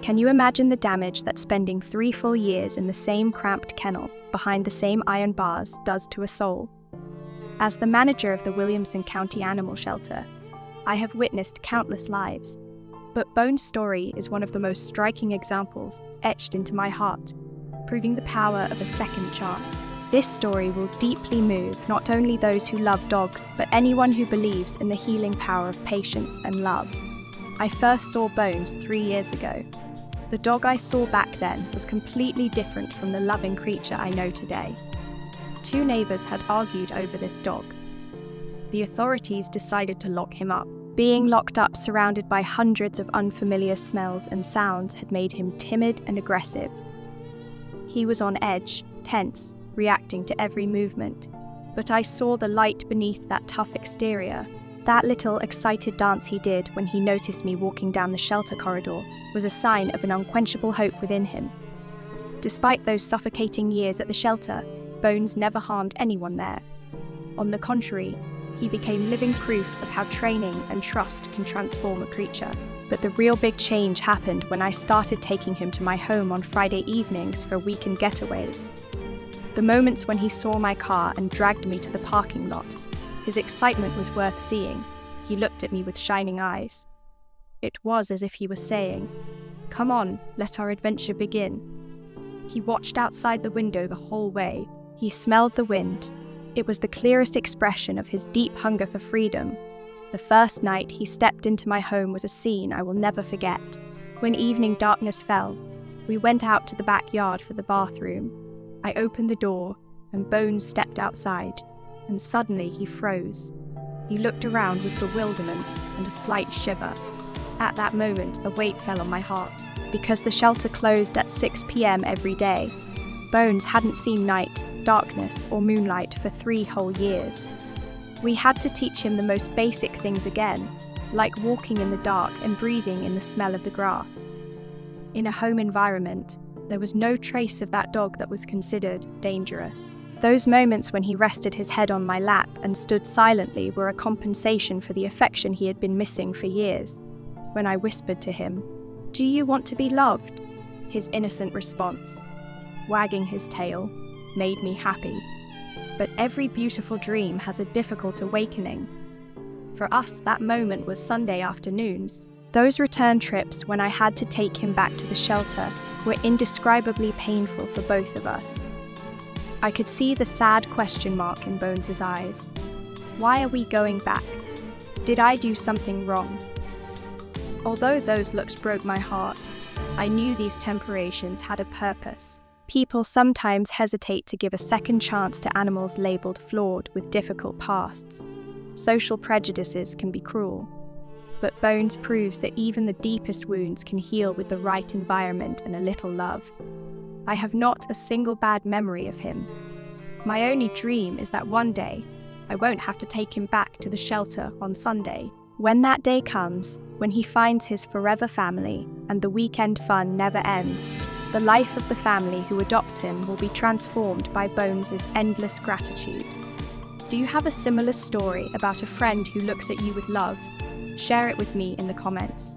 Can you imagine the damage that spending 3 full years in the same cramped kennel, behind the same iron bars, does to a soul? As the manager of the Williamson County Animal Shelter, I have witnessed countless lives, but Bones' story is one of the most striking examples etched into my heart, proving the power of a second chance. This story will deeply move not only those who love dogs, but anyone who believes in the healing power of patience and love. I first saw Bones 3 years ago. The dog I saw back then was completely different from the loving creature I know today. 2 neighbors had argued over this dog. The authorities decided to lock him up. Being locked up surrounded by hundreds of unfamiliar smells and sounds had made him timid and aggressive. He was on edge, tense, reacting to every movement. But I saw the light beneath that tough exterior. That little excited dance he did when he noticed me walking down the shelter corridor was a sign of an unquenchable hope within him. Despite those suffocating years at the shelter, Bones never harmed anyone there. On the contrary, he became living proof of how training and trust can transform a creature. But the real big change happened when I started taking him to my home on Friday evenings for weekend getaways. The moments when he saw my car and dragged me to the parking lot, his excitement was worth seeing. He looked at me with shining eyes. It was as if he was saying, "Come on, let our adventure begin." He watched outside the window the whole way. He smelled the wind. It was the clearest expression of his deep hunger for freedom. The first night he stepped into my home was a scene I will never forget. When evening darkness fell, we went out to the backyard for the bathroom. I opened the door, and Bones stepped outside, and suddenly he froze. He looked around with bewilderment and a slight shiver. At that moment, a weight fell on my heart. Because the shelter closed at 6 p.m. every day, Bones hadn't seen night, darkness, or moonlight for 3 whole years. We had to teach him the most basic things again, like walking in the dark and breathing in the smell of the grass. In a home environment, there was no trace of that dog that was considered dangerous. Those moments when he rested his head on my lap and stood silently were a compensation for the affection he had been missing for years. When I whispered to him, "Do you want to be loved?" his innocent response, wagging his tail, made me happy. But every beautiful dream has a difficult awakening. For us, that moment was Sunday afternoons. Those return trips when I had to take him back to the shelter were indescribably painful for both of us. I could see the sad question mark in Bones' eyes. Why are we going back? Did I do something wrong? Although those looks broke my heart, I knew these temperations had a purpose. People sometimes hesitate to give a second chance to animals labeled flawed with difficult pasts. Social prejudices can be cruel. But Bones proves that even the deepest wounds can heal with the right environment and a little love. I have not a single bad memory of him. My only dream is that one day, I won't have to take him back to the shelter on Sunday. When that day comes, when he finds his forever family and the weekend fun never ends, the life of the family who adopts him will be transformed by Bones' endless gratitude. Do you have a similar story about a friend who looks at you with love? Share it with me in the comments.